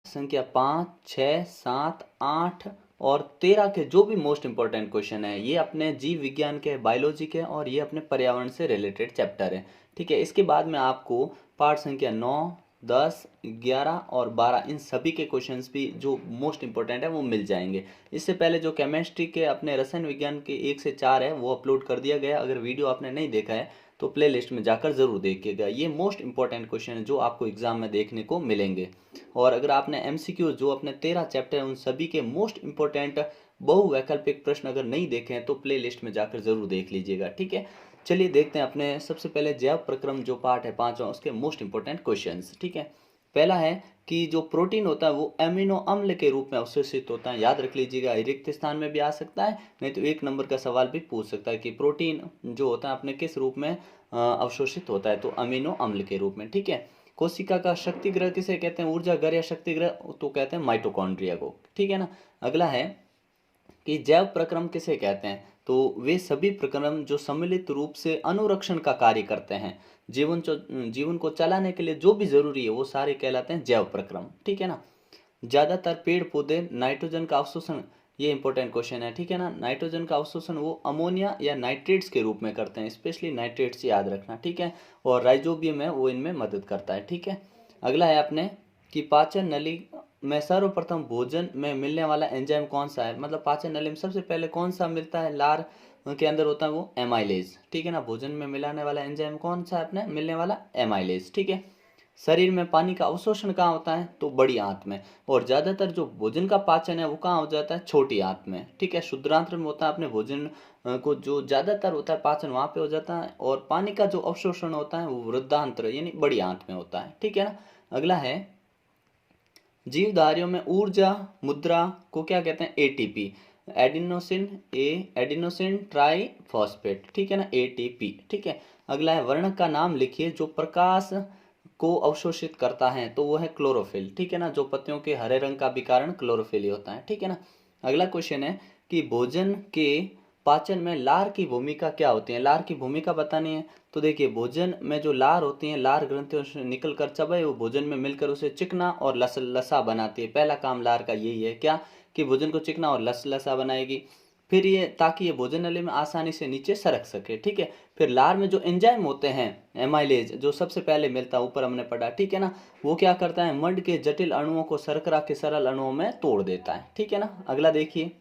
संख्या 5, 6, 7, 8 और 13 के जो भी मोस्ट इंपॉर्टेंट क्वेश्चन है ये अपने जीव विज्ञान के, बायोलॉजी के और ये अपने पर्यावरण से रिलेटेड चैप्टर है। ठीक है, इसके बाद में आपको पाठ संख्या 9, 10, 11 और 12 इन सभी के क्वेश्चंस भी जो मोस्ट इंपॉर्टेंट है वो मिल जाएंगे। इससे पहले जो केमिस्ट्री के अपने रसायन विज्ञान के 1 से 4 है वो अपलोड कर दिया गया। अगर वीडियो आपने नहीं देखा है तो प्ले लिस्ट में जाकर ज़रूर देखिएगा। ये मोस्ट इंपॉर्टेंट क्वेश्चन है जो आपको एग्जाम में देखने को मिलेंगे। और अगर आपने एमसीक्यू जो अपने 13 चैप्टर हैं उन सभी के मोस्ट इंपॉर्टेंट बहुवैकल्पिक प्रश्न अगर नहीं देखे हैं तो प्ले लिस्ट में जाकर जरूर देख लीजिएगा। ठीक है, चलिए देखते हैं अपने सबसे पहले जैव प्रक्रम जो पार्ट है 5वां उसके मोस्ट इंपॉर्टेंट क्वेश्चंस। ठीक है, पहला है कि जो प्रोटीन होता है वो अमीनो अम्ल के रूप में अवशोषित होता है। याद रख लीजिएगा, रिक्त स्थान में भी आ सकता है, नहीं तो 1 नंबर का सवाल भी पूछ सकता है कि प्रोटीन जो होता है अपने किस रूप में अवशोषित होता है, तो अमीनो अम्ल के रूप में। ठीक है, कोशिका का शक्ति ग्रह किसे कहते हैं, ऊर्जा घर या शक्ति ग्रह, तो कहते हैं माइटोकॉन्ड्रिया को। ठीक है ना। अगला है कि जैव प्रक्रम किसे कहते हैं, तो वे सभी प्रक्रम जो सम्मिलित रूप से अनुरक्षण का कार्य करते हैं। जीवन को चलाने के लिए जो भी जरूरी है वो सारे कहलाते हैं जैव प्रक्रम। ठीक है ना। ज्यादातर पेड़ पौधे नाइट्रोजन का अवशोषण, ये इंपॉर्टेंट क्वेश्चन है। ठीक है ना, नाइट्रोजन का अवशोषण वो अमोनिया या नाइट्रेट्स के रूप में करते हैं, स्पेशली नाइट्रेट्स याद रखना। ठीक है, और राइजोबियम है वो इनमें मदद करता है। ठीक है, अगला है अपने कि पाचन नली में सर्वप्रथम भोजन में मिलने वाला एंजाइम कौन सा है, मतलब पाचन नली में सबसे पहले कौन सा मिलता है, लार के अंदर होता है वो एमाइलेज। ठीक है ना, भोजन में मिलाने वाला एंजाइम कौन सा है अपने मिलने वाला, एमाइलेज। ठीक है, शरीर में पानी का अवशोषण कहाँ होता है, तो बड़ी आंत में। और ज्यादातर जो भोजन का पाचन है वो कहाँ हो जाता है, छोटी आंत में। ठीक है, शुद्धांत्र में होता है अपने भोजन को जो ज्यादातर होता है पाचन वहां पे हो जाता है, और पानी का जो अवशोषण होता है वो वृद्धांत्र यानी बड़ी आंत में होता है। ठीक है ना। अगला है जीवधारियों में ऊर्जा मुद्रा को क्या कहते हैं, एटीपी, एडिनोसिन ट्राइफॉस्फेट। ठीक है ना, एटीपी। ठीक है, अगला है वर्णक का नाम लिखिए जो प्रकाश को अवशोषित करता है, तो वो है क्लोरोफिल। ठीक है ना, जो पत्तियों के हरे रंग का भी कारण क्लोरोफिल ही होता है। ठीक है ना। अगला क्वेश्चन है कि भोजन के पाचन में लार की भूमिका क्या होती है, लार की भूमिका बतानी है। तो देखिए, भोजन में जो लार होती है, लार ग्रंथियों से निकलकर चबाए वो भोजन में मिलकर उसे चिकना और लसा बनाती है। पहला काम लार का यही है, क्या, कि भोजन को चिकना और लसा बनाएगी। फिर ये ताकि ये भोजन नली में आसानी से नीचे सरक सके। ठीक है, फिर लार में जो एंजाइम होते हैं एमाइलेज जो सबसे पहले मिलता है, ऊपर हमने पढ़ा। ठीक है ना, वो क्या करता है, मड के जटिल अणुओं को शर्करा के सरल अणुओं में तोड़ देता है। ठीक है ना। अगला देखिए,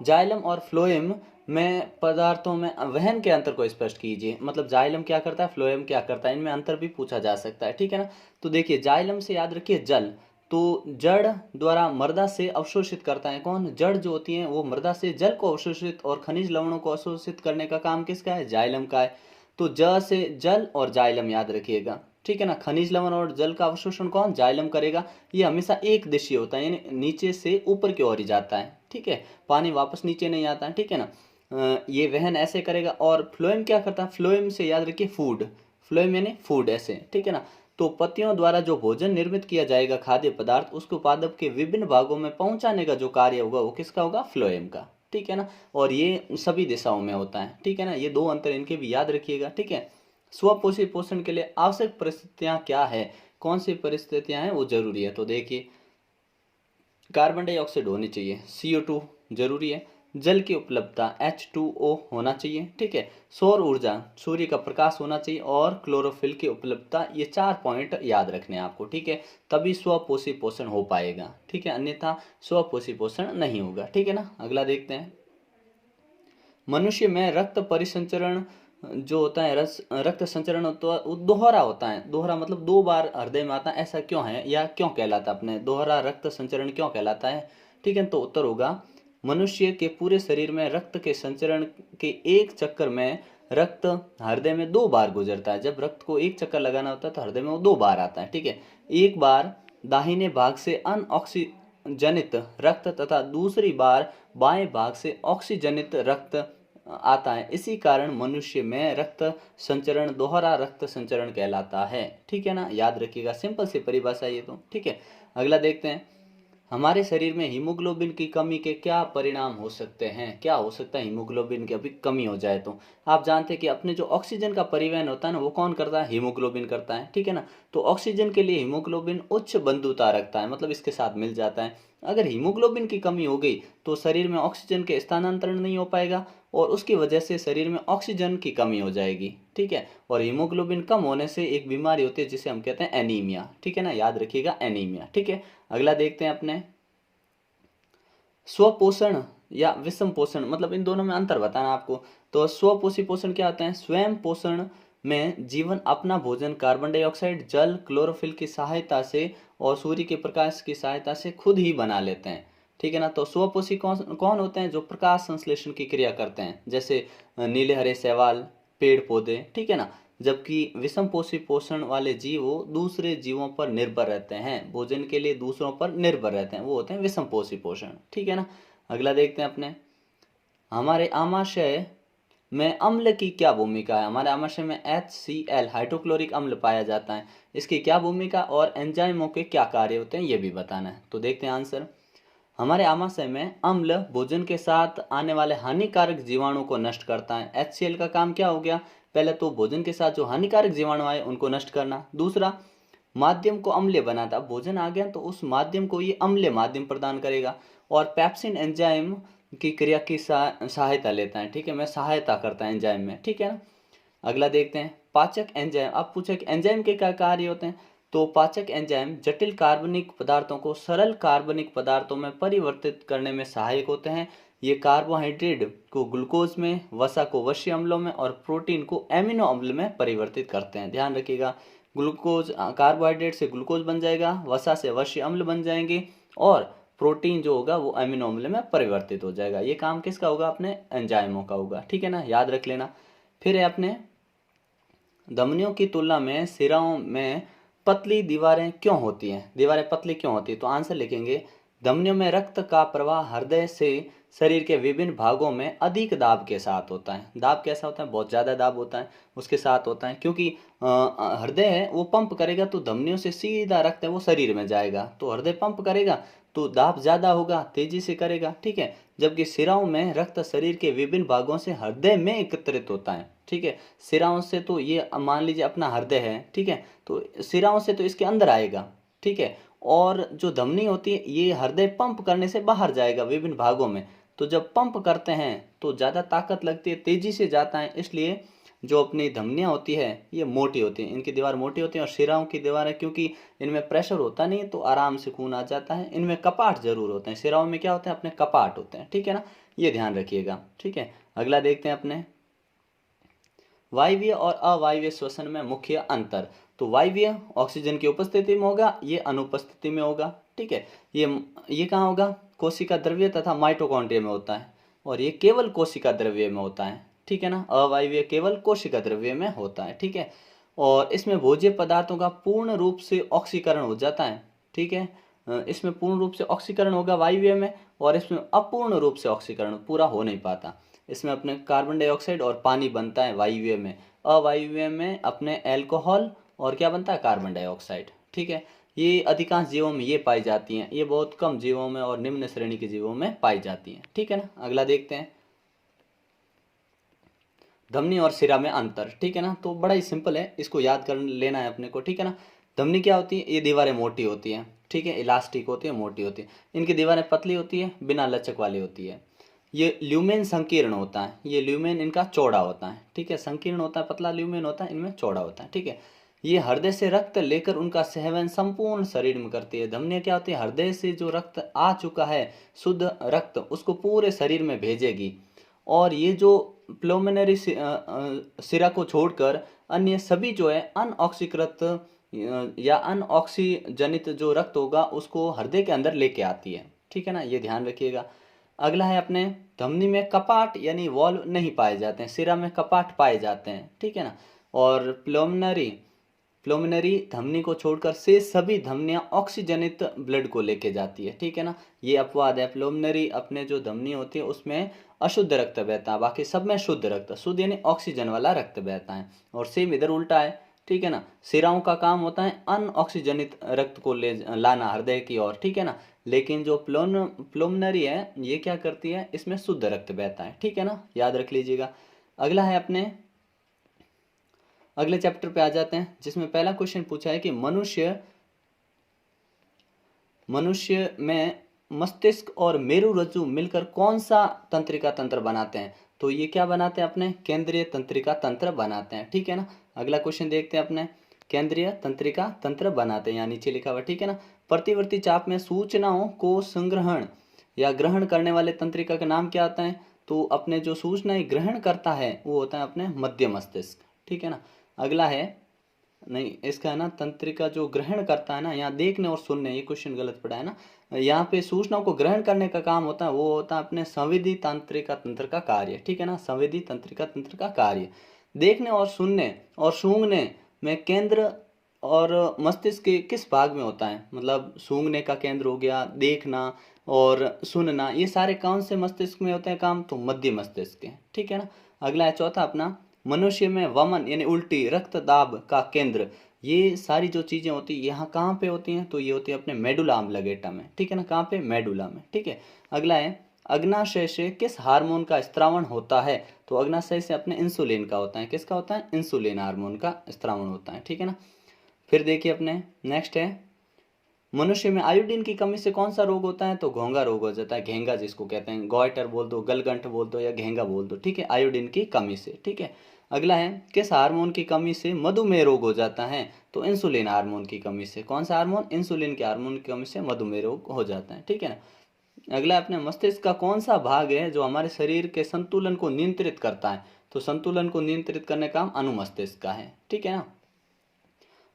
जाइलम और फ्लोएम में पदार्थों में वहन के अंतर को स्पष्ट कीजिए। मतलब जाइलम क्या करता है, फ्लोएम क्या करता है, इनमें अंतर भी पूछा जा सकता है। ठीक है ना। तो देखिए, जाइलम से याद रखिए जल, तो जड़ द्वारा मृदा से अवशोषित करता है कौन, जड़ जो होती है वो मृदा से जल को अवशोषित और खनिज लवणों को अवशोषित करने का काम किसका है, जाइलम का है। तो ज से जल और जाइलम याद रखिएगा। ठीक है ना, खनिज लवण और जल का अवशोषण कौन, जाइलम करेगा। ये हमेशा एक दिशीय होता है यानी नीचे से ऊपर की ओर ही जाता है। ठीक है, पानी वापस नीचे नहीं आता है। ठीक है ना, ये वहन ऐसे करेगा। और फ्लोएम क्या करता है, फ्लोएम से याद रखिए फूड, फ्लोएम यानी फूड ऐसे। ठीक है ना, तो पत्तियों द्वारा जो भोजन निर्मित किया जाएगा खाद्य पदार्थ उसको पादप के विभिन्न भागों में पहुंचाने का जो कार्य होगा वो किसका होगा, फ्लोएम का। ठीक है ना, और ये सभी दिशाओं में होता है। ठीक है ना, ये दो अंतर इनके भी याद रखिएगा। ठीक है, स्वपोषी पोषण के लिए आवश्यक परिस्थितियां क्या है, कौन सी परिस्थितियां हैं वो जरूरी है। तो देखिए, कार्बन डाइऑक्साइड होनी चाहिए, CO2 जरूरी है, जल की उपलब्धता H2O होना चाहिए। ठीक है, सौर ऊर्जा, सूर्य का प्रकाश होना चाहिए, और क्लोरोफिल की उपलब्धता। ये 4 पॉइंट याद रखने हैं आपको। ठीक है, तभी स्वपोषी पोषण हो पाएगा। ठीक है, अन्यथा स्वपोषी पोषण नहीं होगा। ठीक है ना। अगला देखते हैं, मनुष्य में रक्त परिसंचरण जो होता है, रक्त संचरण तो दोहरा होता है। दोहरा मतलब 2 बार हृदय में आता है, ऐसा क्यों है या क्यों कहलाता है, अपने दोहरा रक्त संचरण क्यों कहलाता है। ठीक है, तो उत्तर होगा, मनुष्य के पूरे शरीर में रक्त के संचरण के एक चक्कर में रक्त हृदय में 2 बार गुजरता है। जब रक्त को एक चक्कर लगाना होता है तो हृदय में वो 2 बार आता है। ठीक है, एक बार दाहिने भाग से अनऑक्सीजनित रक्त तथा दूसरी बार बाएं भाग से ऑक्सीजनित रक्त आता है। इसी कारण मनुष्य में रक्त संचरण दोहरा रक्त संचरण कहलाता है। ठीक है ना, याद रखिएगा, सिंपल सी परिभाषा ये तो। ठीक है, अगला देखते हैं, हमारे शरीर में हीमोग्लोबिन की कमी के क्या परिणाम हो सकते हैं? क्या हो सकता है हीमोग्लोबिन की अभी कमी हो जाए तो? आप जानते हैं कि अपने जो ऑक्सीजन का परिवहन होता है ना, वो कौन करता है? हीमोग्लोबिन करता है, ठीक है ना। तो ऑक्सीजन के लिए हीमोग्लोबिन उच्च बंधुता रखता है, मतलब इसके साथ मिल जाता है। अगर हीमोग्लोबिन की कमी हो गई तो शरीर में ऑक्सीजन के स्थानांतरण नहीं हो पाएगा और उसकी वजह से शरीर में ऑक्सीजन की कमी हो जाएगी, ठीक है। और हीमोग्लोबिन कम होने से एक बीमारी होती है जिसे हम कहते हैं एनीमिया, ठीक है ना, याद रखिएगा, एनीमिया, ठीक है। अगला देखते हैं अपने स्वपोषण या विषम पोषण, मतलब इन दोनों में अंतर बताना आपको। तो स्वपोषी पोषण क्या होता है? स्वयं पोषण में जीवन अपना भोजन कार्बन डाइऑक्साइड, जल, क्लोरोफिल की सहायता से और सूर्य के प्रकाश की सहायता से खुद ही बना लेते हैं, ठीक है ना। तो स्वपोषी कौन कौन होते हैं? जो प्रकाश संश्लेषण की क्रिया करते हैं, जैसे नीले हरे शैवाल, पेड़ पौधे, ठीक है ना। जबकि विषम पोषी पोषण वाले जीव वो दूसरे जीवों पर निर्भर रहते हैं, भोजन के लिए दूसरों पर निर्भर रहते हैं, वो होते हैं विषम पोषी पोषण, ठीक है ना। अगला देखते हैं अपने, हमारे आमाशय में अम्ल की क्या भूमिका है? हमारे आमाशय में HCl हाइड्रोक्लोरिक अम्ल पाया जाता है, इसकी क्या भूमिका और एंजाइमों के क्या कार्य होते हैं, ये भी बताना है। तो देखते हैं आंसर। हमारे आमाशय में अम्ल भोजन के साथ आने वाले हानिकारक जीवाणु को नष्ट करता है। HCl का काम क्या हो गया? पहले तो भोजन के साथ जो हानिकारक जीवाणु आए उनको नष्ट करना। दूसरा, माध्यम को अम्लीय बनाता। भोजन आ गया तो उस माध्यम को ये अम्लीय माध्यम प्रदान करेगा। और पेप्सिन एंजाइम की क्रिया की सहायता लेता है, ठीक है, मैं सहायता करता है एंजाइम में, ठीक है ना। अगला देखते हैं, पाचक एंजाइम। अब पूछे कि एंजाइम के क्या कार्य होते हैं? तो पाचक एंजाइम जटिल कार्बनिक पदार्थों को सरल कार्बनिक पदार्थों में परिवर्तित करने में सहायक होते हैं। ये कार्बोहाइड्रेट को ग्लूकोज में, वसा को वश्य अम्लों में और प्रोटीन को एमिनो अम्ल में परिवर्तित करते हैं। ध्यान रखिएगा, ग्लूकोज कार्बोहाइड्रेट से ग्लूकोज बन जाएगा, वसा से वश्य अम्ल बन जाएंगे और प्रोटीन जो होगा वो एमिनो अम्ल में परिवर्तित हो जाएगा। ये काम किसका होगा? अपने एंजाइमों का होगा, ठीक है ना, याद रख लेना। फिर है अपने, धमनियों की तुलना में सिराओं में पतली दीवारें क्यों होती हैं? दीवारें पतली क्यों होती है? तो आंसर लिखेंगे, धमनियों में रक्त का प्रवाह हृदय से शरीर के विभिन्न भागों में अधिक दाब के साथ होता है। दाब कैसा होता है? बहुत ज़्यादा दाब होता है, उसके साथ होता है, क्योंकि हृदय है वो पंप करेगा तो धमनियों से सीधा रक्त है वो शरीर में जाएगा, तो हृदय पंप करेगा तो दाब ज़्यादा होगा, तेजी से करेगा, ठीक है। जबकि सिराओं में रक्त शरीर के विभिन्न भागों से हृदय में एकत्रित होता है, ठीक है। सिराओं से तो ये मान लीजिए अपना हृदय है, ठीक है, तो सिराओं से तो इसके अंदर आएगा, ठीक है। और जो धमनी होती है ये हृदय पंप करने से बाहर जाएगा विभिन्न भागों में। तो जब पंप करते हैं तो ज़्यादा ताकत लगती है, तेजी से जाता है, इसलिए जो अपनी धमनियाँ होती है ये मोटी होती हैं, इनकी दीवार मोटी होती है। और शिराओं की दीवार है क्योंकि इनमें प्रेशर होता नहीं तो आराम से खून आ जाता है। इनमें कपाट जरूर होते हैं, शिराओं में क्या होते हैं? अपने कपाट होते हैं, ठीक है ना, ये ध्यान रखिएगा, ठीक है। अगला देखते हैं अपने, वायवीय और अवायवीय श्वसन में मुख्य अंतर। तो वायवीय ऑक्सीजन की उपस्थिति में होगा, ये अनुपस्थिति में होगा, ठीक है। ये कहाँ होगा? कोशिका द्रव्य तथा माइटोकॉन्ड्रिया में होता है और ये केवल कोशिका द्रव्य में होता है, ठीक है ना। अवायवीय केवल कोशिका द्रव्य में होता है, ठीक है। और इसमें भोज्य पदार्थों का पूर्ण रूप से ऑक्सीकरण हो जाता है, ठीक है। इसमें पूर्ण रूप से ऑक्सीकरण होगा वायवीय में, और इसमें अपूर्ण रूप से ऑक्सीकरण पूरा हो नहीं पाता। इसमें अपने कार्बन डाइऑक्साइड और पानी बनता है वायवीय में, अवायवीय में अपने अल्कोहल और क्या बनता है? कार्बन डाइऑक्साइड, ठीक है। ये अधिकांश जीवों में ये पाई जाती हैं, ये बहुत कम जीवों में और निम्न श्रेणी के जीवों में पाई जाती हैं, ठीक है ना। अगला देखते हैं, धमनी और सिरा में अंतर, ठीक है ना। तो बड़ा ही सिंपल है, इसको याद कर लेना है अपने को, ठीक है ना। धमनी क्या होती है? ये दीवारें मोटी होती हैं, ठीक है, इलास्टिक होती है, मोटी होती है। इनकी दीवारें पतली होती है, बिना लचक वाली होती है। ये ल्यूमेन संकीर्ण होता है, ये ल्यूमेन इनका चौड़ा होता है, ठीक है, संकीर्ण होता है, पतला ल्यूमेन होता है, इनमें चौड़ा होता है, ठीक है। ये हृदय से रक्त लेकर उनका सेवन संपूर्ण शरीर में करती है। धमनियाँ क्या होती है? हृदय से जो रक्त आ चुका है, शुद्ध रक्त, उसको पूरे शरीर में भेजेगी। और ये जो प्लुमिनरी सिरा को छोड़कर अन्य सभी जो है अनऑक्सीकृत या अनऑक्सीजनित जो रक्त होगा उसको हृदय के अंदर लेके आती है, ठीक है ना, ये ध्यान रखिएगा। अगला है अपने, धमनी में कपाट यानी वॉल्व नहीं पाए जाते हैं, सिरा में कपाट पाए जाते हैं, ठीक है ना। और प्लुमिनरी धमनी को छोड़कर से सभी धमनियां ऑक्सीजनित ब्लड को लेके जाती है, ठीक है ना। ये अपवाद है, प्लुमिनरी अपने जो धमनी होती है उसमें अशुद्ध रक्त बहता है, बाकी सब में शुद्ध रक्त, शुद्ध यानी ऑक्सीजन वाला रक्त बहता है। और सेम इधर उल्टा है, ठीक है ना। शिराओं का काम होता है अनऑक्सीजनित रक्त को ले लाना हृदय की ओर, ठीक है ना। लेकिन जो प्लोमनरी है ये क्या करती है, इसमें शुद्ध रक्त बहता है, ठीक है ना, याद रख लीजिएगा। अगला है अपने अगले चैप्टर पे आ जाते हैं, जिसमें पहला क्वेश्चन पूछा है कि मनुष्य में मस्तिष्क और मेरुरज्जु मिलकर कौन सा तंत्रिका तंत्र बनाते हैं। तो ये क्या बनाते हैं, अपने केंद्रीय तंत्रिका तंत्र बनाते हैं, ठीक है ना। अगला क्वेश्चन देखते हैं अपने, केंद्रीय तंत्रिका तंत्र बनाते हैं, यहाँ नीचे लिखा हुआ, ठीक है ना। प्रतिवर्ती चाप में सूचनाओं को संग्रहण या ग्रहण करने वाले तंत्रिका का नाम क्या आता है। तो अपने जो सूचनाएं ग्रहण करता है वो होता है अपने मध्य मस्तिष्क, ठीक है ना। अगला है, नहीं इसका है ना, तंत्रिका जो ग्रहण करता है ना, यहाँ देखने और सुनने, ये क्वेश्चन गलत पड़ा है ना। यहाँ पे सूचनाओं को ग्रहण करने का काम होता है, वो होता है अपने संवेदी तंत्रिका तंत्र का कार्य, ठीक है ना, संवेदी तंत्रिका तंत्र का कार्य। देखने और सुनने और सूंघने में केंद्र और मस्तिष्क के किस भाग में होता है, मतलब सूंघने का केंद्र हो गया, देखना और सुनना, ये सारे कौन से मस्तिष्क में होते हैं काम, तो मध्य मस्तिष्क के, ठीक है ना। अगला है चौथा अपना, मनुष्य में वमन यानी उल्टी, रक्त दाब का केंद्र, ये सारी जो चीजें होती है यहाँ कहाँ पे होती हैं, तो ये होती है अपने मेडुला ऑब्लिंगेटा में, ठीक है ना, कहाँ पे, मेडुला में, ठीक है। अगला है, अग्नाशय से किस हार्मोन का स्त्रावण होता है। तो अग्नाशय से अपने इंसुलिन का होता है, किसका होता है, इंसुलिन हार्मोन का स्त्रावण होता है, ठीक है ना। फिर देखिए अपने नेक्स्ट है, मनुष्य में आयोडीन की कमी से कौन सा रोग होता है, तो घोंघा रोग हो जाता है, घेंगा जिसको कहते हैं, गॉइटर बोल दो, गलगंठ बोल दो या घेंगा बोल दो, ठीक है, आयोडीन की कमी से, ठीक है। अगला है, किस हार्मोन की कमी से मधुमेह रोग हो जाता है, तो इंसुलिन हार्मोन की कमी से, कौन सा हार्मोन, इंसुलिन के हार्मोन की कमी से मधुमेह रोग हो जाता है, ठीक है ना। अगला अपने, मस्तिष्क का कौन सा भाग है जो हमारे शरीर के संतुलन को नियंत्रित करता है, तो संतुलन को नियंत्रित करने का काम अनुमस्तिष्क का है, ठीक है ना।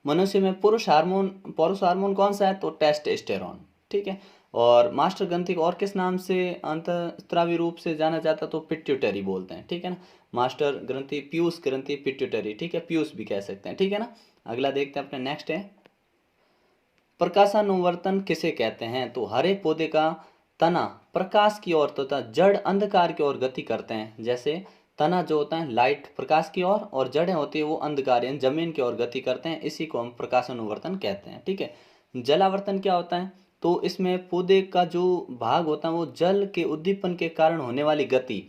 मनुष्य में पौरुष हार्मोन कौन सा है, तो टेस्टोस्टेरोन, ठीक है। और मास्टर ग्रंथि को और किस नाम से अंतःस्रावी रूप से जाना जाता है, तो पिट्यूटरी बोलते हैं, ठीक है ना। मास्टर ग्रंथि, पीयूष ग्रंथि, पिट्यूटरी, ठीक है, पीयूष भी कह सकते हैं, ठीक है ना। अगला देखते हैं अपने, नेक्स्ट है, प्रकाशानुवर्तन किसे कहते हैं, तो हरे पौधे का तना प्रकाश की ओर तथा जड़ अंधकार की ओर गति करते हैं। जैसे तना जो होता है लाइट प्रकाश की ओर, और जड़ें होती है वो अंधकार यानी जमीन की ओर गति करते हैं, इसी को हम प्रकाशानुवर्तन कहते हैं, ठीक है। जलावर्तन क्या होता है, तो इसमें पौधे का जो भाग होता है वो जल के उद्दीपन के कारण होने वाली गति,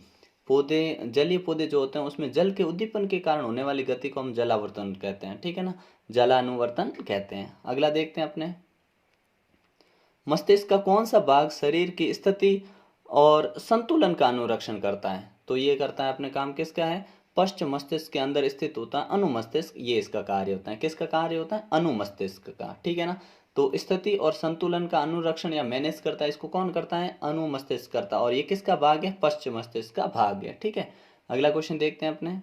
जलीय पौधे जो होते हैं उसमें जल के उद्दीपन के कारण होने वाली गति को हम जलावर्तन कहते हैं, ठीक है ना, जलानुवर्तन कहते हैं। अगला देखते हैं अपने, मस्तिष्क का कौन सा भाग शरीर की स्थिति और संतुलन का अनुरक्षण करता है, तो ये करता है अपने काम, किसका है, पश्च मस्तिष्क के अंदर स्थित होता है अनुमस्तिष्क, ये इसका कार्य होता है, किसका कार्य होता है, अनुमस्तिष्क का, ठीक है ना। तो स्थिति और संतुलन का अनुरक्षण या मैनेज करता है, इसको कौन करता है, अनुमस्तिष्क करता है, और ये किसका भाग है, पश्च मस्तिष्क का भाग है, ठीक है। अगला क्वेश्चन देखते हैं अपने,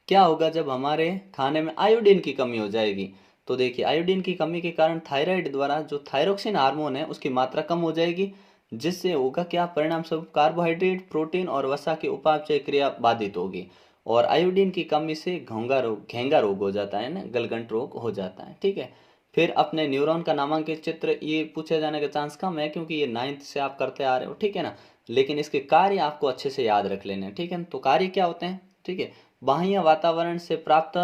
क्या होगा जब हमारे खाने में आयोडीन की कमी हो जाएगी। तो देखिए, आयोडीन की कमी के कारण थायराइड द्वारा जो थायरोक्सिन हार्मोन है उसकी मात्रा कम हो जाएगी, जिससे होगा क्या, परिणाम स्वरूप कार्बोहाइड्रेट, प्रोटीन और वसा की उपापचय क्रिया बाधित होगी, और आयोडीन की कमी से घेंगा रोग हो जाता है ना, गलगंट रोग हो जाता है, ठीक है। फिर अपने न्यूरॉन का नामांकित चित्र, ये पूछे जाने का चांस कम है क्योंकि ये 9th से आप करते आ रहे हो, ठीक है ना, लेकिन इसके कार्य आपको अच्छे से याद रख लेने हैं, ठीक है। तो कार्य क्या होते हैं, ठीक है, बाह्य वातावरण से प्राप्त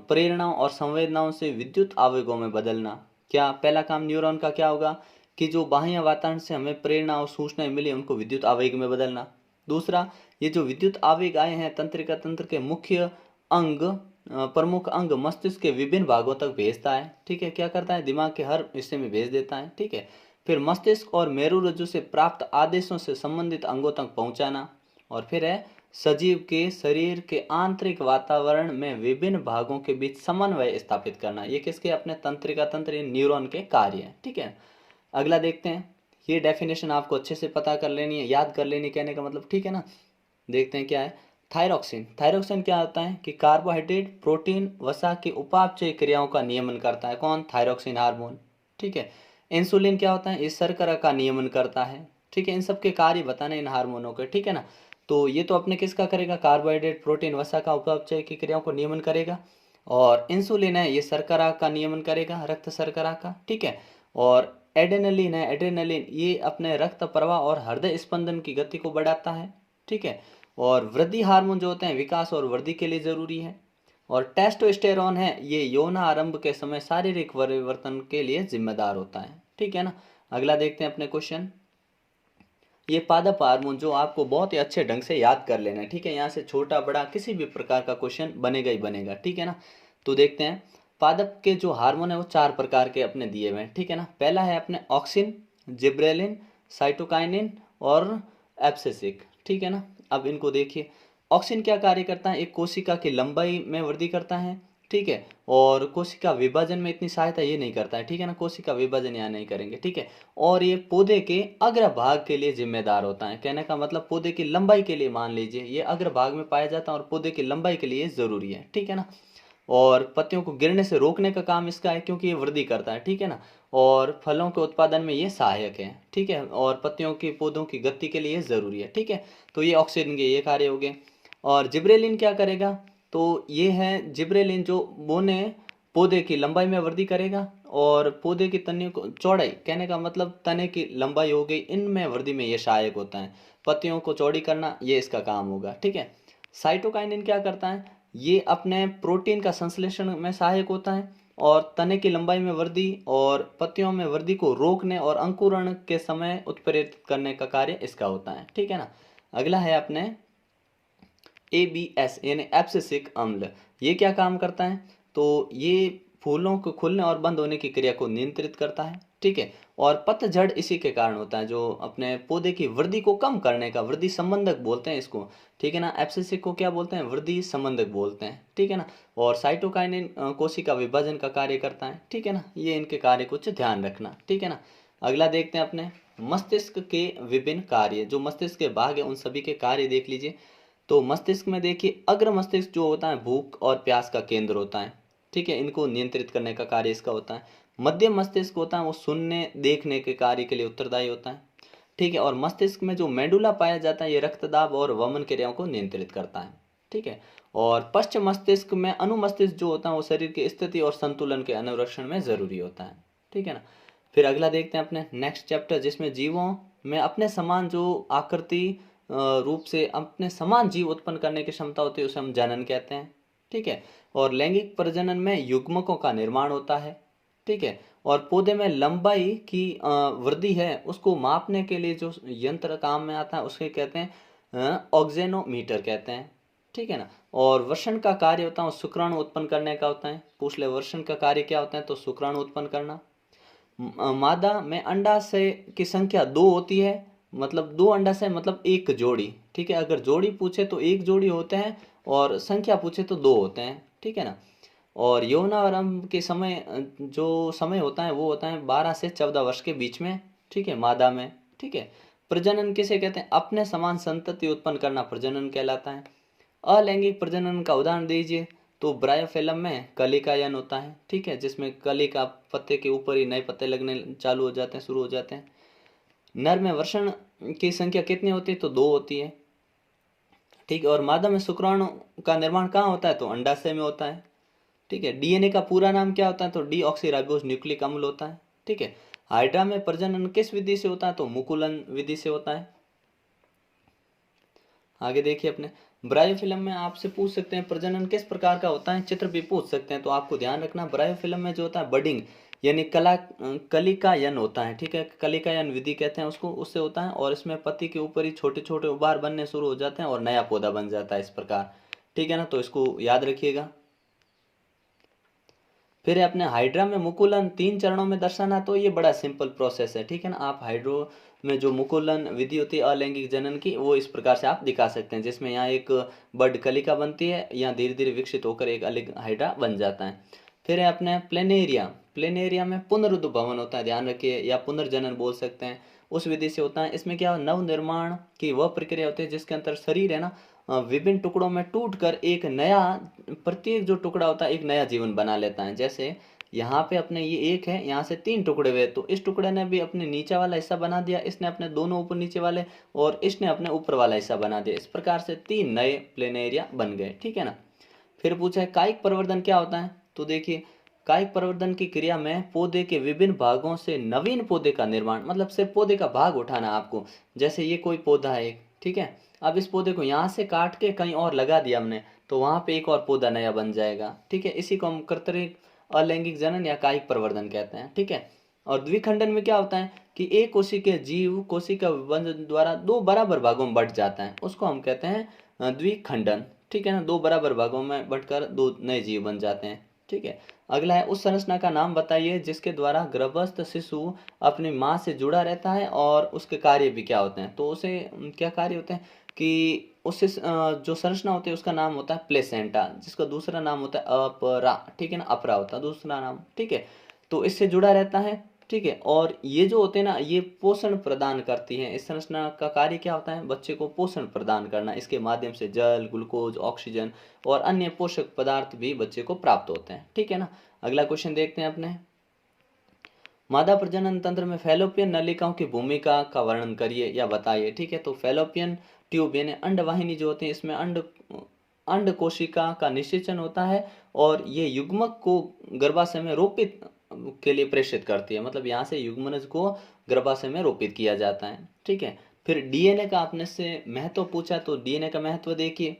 प्रेरणाओं और संवेदनाओं से विद्युत आवेगों में बदलना। क्या पहला काम न्यूरॉन का क्या होगा, कि जो बाह्य वातावरण से हमें प्रेरणा और सूचनाएं मिली उनको विद्युत आवेग में बदलना। दूसरा, ये जो विद्युत आवेग आए हैं तंत्रिका तंत्र के मुख्य अंग प्रमुख अंग मस्तिष्क के विभिन्न भागों तक भेजता है, ठीक है, क्या करता है, दिमाग के हर हिस्से में भेज देता है, ठीक है। फिर मस्तिष्क और मेरुरज्जु से प्राप्त आदेशों से संबंधित अंगों तक पहुंचाना। और फिर है, सजीव के शरीर के आंतरिक वातावरण में विभिन्न भागों के बीच समन्वय स्थापित करना, ये किसके, अपने तंत्रिका तंत्र न्यूरॉन के कार्य है, ठीक है। अगला देखते हैं, ये डेफिनेशन आपको अच्छे से पता कर लेनी है, याद कर लेनी, कहने का मतलब, ठीक है ना। देखते हैं क्या है, थायरोक्सिन क्या होता है, कि कार्बोहाइड्रेट, प्रोटीन, वसा की उपापचय क्रियाओं का नियमन करता है, कौन, थायरोक्सिन हार्मोन, ठीक है। इंसुलिन क्या होता है, इस शर्करा का नियमन करता है, ठीक है। इन सब के कार्य बताने इन हार्मोनों के, ठीक है ना। तो ये तो अपने किसका करेगा, कार्बोहाइड्रेट, प्रोटीन, वसा का उपापचय की क्रियाओं को नियमन करेगा, और इंसुलिन है ये शर्करा का नियमन करेगा, रक्त शर्करा का, ठीक है। और एड्रेनलिन ये अपने रक्त प्रवाह और हृदय स्पंदन की गति को बढ़ाता है, ठीक है। और वृद्धि हार्मोन जो होते हैं विकास और वृद्धि के लिए जरूरी है। और टेस्टोस्टेरोन है ये यौन आरंभ के समय शारीरिक परिवर्तन के लिए जिम्मेदार होता है, ठीक है ना। अगला देखते हैं अपने क्वेश्चन। ये पादप हार्मोन जो आपको बहुत ही अच्छे ढंग से याद कर लेना है, ठीक है। यहाँ से छोटा बड़ा किसी भी प्रकार का क्वेश्चन बनेगा ही बनेगा, ठीक है ना। तो देखते हैं पादप के जो हार्मोन है वो 4 प्रकार के अपने दिए हुए हैं, ठीक है ना। पहला है अपने ऑक्सिन, जिब्रेलिन, साइटोकाइनिन और एब्सिसिक, ठीक है ना। अब इनको देखिए, ऑक्सिन क्या कार्य करता है, एक कोशिका की लंबाई में वृद्धि करता है, ठीक है। और कोशिका विभाजन में इतनी सहायता ये नहीं करता है, ठीक है ना। कोशिका विभाजन यहाँ नहीं करेंगे, ठीक है। और ये पौधे के अग्र भाग के लिए जिम्मेदार होता है, कहने का मतलब पौधे की लंबाई के लिए मान लीजिए ये अग्र भाग में पाया जाता है और पौधे की लंबाई के लिए जरूरी है, ठीक है ना। और पत्तियों को गिरने से रोकने का काम इसका है क्योंकि ये वृद्धि करता है, ठीक है ना। और फलों के उत्पादन में ये सहायक है, ठीक है। और पत्तियों की पौधों की गति के लिए जरूरी है, ठीक है। तो ये ऑक्सीजन के ये कार्य हो गए। और जिब्रेलिन क्या करेगा, तो ये है जिब्रेलिन जो बोने पौधे की लंबाई में वृद्धि करेगा और पौधे की तने को चौड़ाई, कहने का मतलब तने की लंबाई हो गई, इनमें वृद्धि में ये सहायक होता है। पत्तियों को चौड़ी करना ये इसका काम होगा, ठीक है। साइटोकाइनिन क्या करता है, ये अपने प्रोटीन का संश्लेषण में सहायक होता है और तने की लंबाई में वृद्धि और पत्तियों में वृद्धि को रोकने और अंकुरण के समय उत्प्रेरित करने का कार्य इसका होता है, ठीक है ना। अगला है अपने ABS यानी एब्सिसिक अम्ल। ये क्या काम करता है, तो ये फूलों को खुलने और बंद होने की क्रिया को नियंत्रित करता है, ठीक है। और पतझड़ इसी के कारण होता है, जो अपने पौधे की वृद्धि को कम करने का, वृद्धि संबंधक बोलते हैं इसको, ठीक है ना। एब्सिसिक को क्या बोलते हैं, वृद्धि संबंधक बोलते हैं, ठीक है ना। और साइटोकाइनिन कोशिका विभाजन का कार्य करता है, ठीक है ना। ये इनके कार्य कुछ ध्यान रखना, ठीक है ना। अगला देखते हैं अपने मस्तिष्क के विभिन्न कार्य, जो मस्तिष्क के भाग है उन सभी के कार्य देख लीजिए। तो मस्तिष्क में देखिए, अग्र मस्तिष्क जो होता है भूख और प्यास का केंद्र होता है, ठीक है। इनको नियंत्रित करने का कार्य इसका होता है। मध्य मस्तिष्क होता है वो सुनने देखने के कार्य के लिए उत्तरदायी होता है, ठीक है। और मस्तिष्क में जो मेडुला पाया जाता है ये रक्तदाब और वमन क्रियाओं को नियंत्रित करता है, ठीक है। और पश्च मस्तिष्क में अनुमस्तिष्क जो होता है वो शरीर की स्थिति और संतुलन के अनुरक्षण में जरूरी होता है, ठीक है ना। फिर अगला देखते हैं अपने नेक्स्ट चैप्टर, जिसमें जीवों में अपने समान जो आकृति रूप से अपने समान जीव उत्पन्न करने की क्षमता होती है उसे हम जनन कहते हैं, ठीक है। और लैंगिक प्रजनन में युग्मकों का निर्माण होता है, ठीक है। और पौधे में लंबाई की वृद्धि है उसको मापने के लिए जो यंत्र काम में आता है उसके कहते हैं ऑक्जेनोमीटर कहते हैं, ठीक है ना। और वर्षण का कार्य होता है शुक्राणु उत्पन्न करने का होता है। पूछ ले वर्षण का कार्य क्या होता है, तो शुक्राणु उत्पन्न करना। मादा में अंडाशय की संख्या 2 होती है, मतलब 2 अंडाशय मतलब एक जोड़ी, ठीक है। अगर जोड़ी पूछे तो एक जोड़ी होते हैं और संख्या पूछे तो 2 होते हैं, ठीक है ना। और यौनारंभ के समय जो समय होता है वो होता है 12 से 14 वर्ष के बीच में, ठीक है, मादा में, ठीक है। प्रजनन किसे कहते हैं, अपने समान संतति उत्पन्न करना प्रजनन कहलाता है। अलैंगिक प्रजनन का उदाहरण दीजिए, तो ब्रायोफिलम में कलिकायन होता है, ठीक है, जिसमें कलिका पत्ते के ऊपर ही नए पत्ते लगने चालू हो जाते हैं, शुरू हो जाते हैं। नर में वर्षण की संख्या कितनी होती है, तो 2 होती है, ठीक है। और मादा में शुक्राणु का निर्माण कहाँ होता है, तो अंडाशय में होता है, ठीक है। डीएनए का पूरा नाम क्या होता है, तो डीऑक्सीराइबोस न्यूक्लिक अम्ल होता है, ठीक है। हाइड्रा में प्रजनन किस विधि से होता है, तो मुकुलन विधि से होता है। आगे देखिए अपने ब्रायोफिलम में आपसे पूछ सकते हैं प्रजनन किस प्रकार का होता है, चित्र भी पूछ सकते हैं, तो आपको ध्यान रखना ब्रायोफिलम में जो होता है बडिंग यानी कलिकायन होता है, ठीक है। कलिकायन विधि कहते हैं उसको, उससे होता है। और इसमें पत्ती के ऊपर ही छोटे छोटे उबार बनने शुरू हो जाते हैं और नया पौधा बन जाता है इस प्रकार, ठीक है ना। तो इसको याद रखिएगा। फिर अपने हाइड्रा में मुकुलन 3 चरणों में दर्शाना, तो ये बड़ा सिंपल प्रोसेस है, ठीक है ना। आप हाइड्रो में जो मुकुलन विधि होती है अलैंगिक जनन की, वो इस प्रकार से आप दिखा सकते हैं, जिसमें यहाँ एक बड कलिका बनती है, यहाँ धीरे धीरे विकसित होकर एक अलग हाइड्रा बन जाता है। फिर है अपने प्लेनेरिया, प्लेनेरिया में पुनरुद्ध भवन होता है, ध्यान रखिए, या पुनर्जनन बोल सकते हैं, उस विधि से होता है। इसमें क्या नव निर्माण की वह प्रक्रिया होती है जिसके अंतर शरीर है ना विभिन्न टुकड़ों में टूटकर एक नया, प्रत्येक जो टुकड़ा होता है एक नया जीवन बना लेता है। जैसे यहाँ पे अपने ये एक है, यहाँ से 3 टुकड़े हुए, तो इस टुकड़े ने भी अपने नीचे वाला हिस्सा बना दिया, इसने अपने दोनों ऊपर नीचे वाले, और इसने अपने ऊपर वाला हिस्सा बना दिया। इस प्रकार से 3 नए प्लेनेरिया बन गए, ठीक है ना। फिर पूछा है कायिक प्रवर्धन क्या होता है, तो देखिए कायिक प्रवर्धन की क्रिया में पौधे के विभिन्न भागों से नवीन पौधे का निर्माण, मतलब सिर्फ पौधे का भाग उठाना आपको। जैसे ये कोई पौधा है, ठीक है, अब इस पौधे को यहाँ से काट के कहीं और लगा दिया हमने, तो वहां पे एक और पौधा नया बन जाएगा। ठीक है, इसी को हम कर्तरिक अलैंगिक जनन या कायिक प्रवर्धन कहते हैं। ठीक है, और द्विखंडन में क्या होता है कि एक कोशिकीय जीव कोशिका विभाजन द्वारा दो बराबर भागों में बंट जाता है, उसको हम कहते हैं द्विखंडन। ठीक है ना, दो बराबर भागों में बंटकर दो नए जीव बन जाते हैं। ठीक है, अगला है उस संरचना का नाम बताइए जिसके द्वारा गर्भस्थ शिशु अपनी माँ से जुड़ा रहता है और उसके कार्य भी क्या होते हैं। तो उसे क्या कार्य होते हैं कि उससे जो संरचना होती है उसका नाम होता है प्लेसेंटा, जिसका दूसरा नाम होता है अपरा। ठीक है ना, अपरा होता है दूसरा नाम। ठीक है, तो इससे जुड़ा रहता है। ठीक है, और ये जो होते हैं ना, ये पोषण प्रदान करती हैं। इस संरचना का कार्य क्या होता है, बच्चे को पोषण प्रदान करना। इसके माध्यम से जल, ग्लूकोज, ऑक्सीजन और अन्य पोषक पदार्थ भी बच्चे को प्राप्त होते हैं। ठीक है ना, अगला क्वेश्चन देखते हैं अपने। मादा प्रजनन तंत्र में फैलोपियन नलिकाओं की भूमिका का वर्णन करिए या बताइए। ठीक है, तो फैलोपियन ट्यूब यानी अंडवाहिनी जो होती है, इसमें अंड कोशिका का निषेचन होता है और ये युग्मक को गर्भाशय में रोपित के लिए प्रेषित करती है। मतलब यहाँ से युग्मनज को गर्भाशय में रोपित किया जाता है। ठीक है, फिर डीएनए का आपने से महत्व पूछा, तो डीएनए का महत्व देखिए।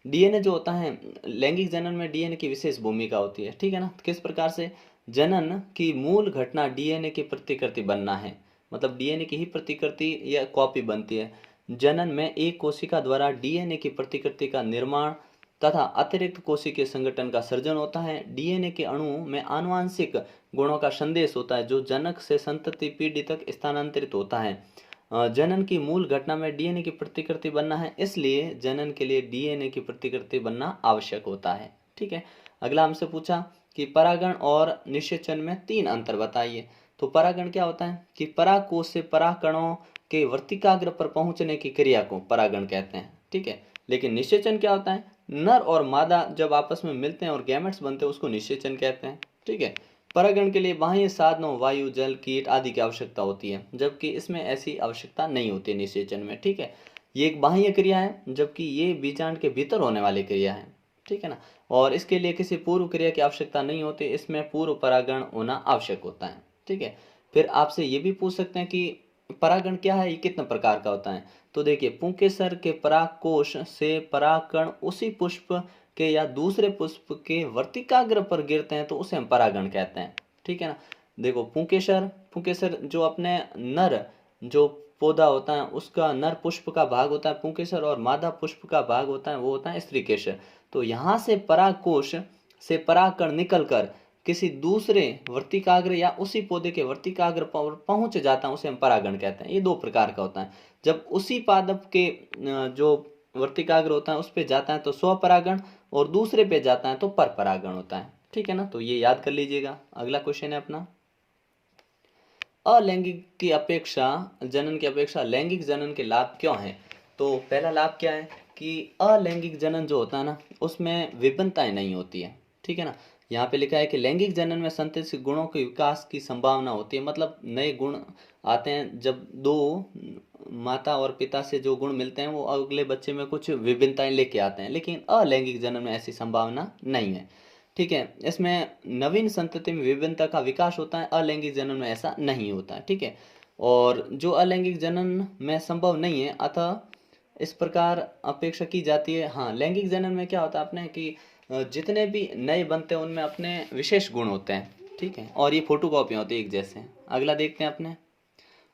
डीएनए जो होता है, लैंगिक जनन में डीएनए की विशेष भूमिका होती है। ठीक है ना, किस प्रकार से, जनन की मूल घटना डीएनए की प्रतिकृति बनना है। मतलब डीएनए की ही प्रतिकृति या कॉपी बनती है। जनन में एक कोशिका द्वारा डीएनए की प्रतिकृति का निर्माण तथा अतिरिक्त कोशिकीय संगठन का सर्जन होता है। डीएनए के अणु में आनुवांशिक गुणों का संदेश होता है जो जनक से संतति पीढ़ी तक स्थानांतरित होता है। जनन की मूल घटना में डीएनए की प्रतिकृति बनना है, इसलिए जनन के लिए डीएनए की प्रतिकृति बनना आवश्यक होता है। ठीक है, अगला हमसे पूछा कि परागण और निषेचन में तीन अंतर बताइए। तो परागण क्या होता है कि परागकोश से परागकणों के वर्तिकाग्र पर पहुंचने की क्रिया को परागण कहते हैं। ठीक है, लेकिन निषेचन क्या होता है, नर और मादा जब आपस में मिलते हैं और गैमेट्स बनते हैं उसको निषेचन कहते हैं। ठीक है, परागण के लिए बाह्य साधनों वायु, जल, कीट आदि की आवश्यकता होती है, जबकि इसमें ऐसी आवश्यकता नहीं होती निषेचन में। ठीक है, ये एक बाह्य क्रिया है जबकि ये बीजांड के भीतर होने वाली क्रिया है। ठीक है ना, और इसके लिए किसी पूर्व क्रिया की आवश्यकता नहीं होती, इसमें पूर्व परागण होना आवश्यक होता है। ठीक है, फिर आपसे ये भी पूछ सकते हैं कि परागण क्या है, ये कितने प्रकार का होता है। तो देखिए, पुंकेसर के परागकोश से परागकण उसी पुष्प के या दूसरे पुष्प के वर्तिकाग्र पर गिरते हैं तो उसे हम परागण कहते हैं। ठीक है ना, देखो पुंकेसर जो अपने नर जो पौधा होता है उसका नर पुष्प का भाग होता है पुंकेसर, और मादा पुष्प का भाग होता है वो होता है स्त्रीकेसर। तो यहाँ से परागकोश से परागकण निकलकर किसी दूसरे वर्तिकाग्र या उसी पौधे के वर्तिकाग्र पर पहुंच जाता है उसे हम परागण कहते हैं। ये दो प्रकार का होता है। जब उसी पादप के जो वर्तिकाग्र होता है उस पे जाता है तो स्वपरागण, और दूसरे पे जाता है तो पर परागण होता है। ठीक है ना, तो ये याद कर लीजिएगा। अगला क्वेश्चन है अपना, अलैंगिक की अपेक्षा जनन की अपेक्षा लैंगिक जनन के लाभ क्यों हैं। तो पहला लाभ क्या है कि अलैंगिक जनन जो होता है ना उसमें विभिन्नताएं नहीं होती है। ठीक है ना, यहाँ पे लिखा है कि लैंगिक जनन में संतति गुणों के विकास की संभावना होती है। मतलब नए गुण आते हैं, जब दो माता और पिता से जो गुण मिलते हैं वो अगले बच्चे में कुछ विभिन्नताएं लेके आते हैं, लेकिन अलैंगिक जनन में ऐसी संभावना नहीं है। ठीक है, इसमें नवीन संतति में विभिन्नता का विकास होता है, अलैंगिक जनन में ऐसा नहीं होता है। ठीक है, और जो अलैंगिक जनन में संभव नहीं है अतः इस प्रकार अपेक्षा की जाती है। हाँ, लैंगिक जनन में क्या होता है अपने कि जितने भी नए बनते हैं उनमें अपने विशेष गुण होते हैं। ठीक है, और ये फोटो कॉपी होती है एक जैसे। अगला देखते हैं अपने,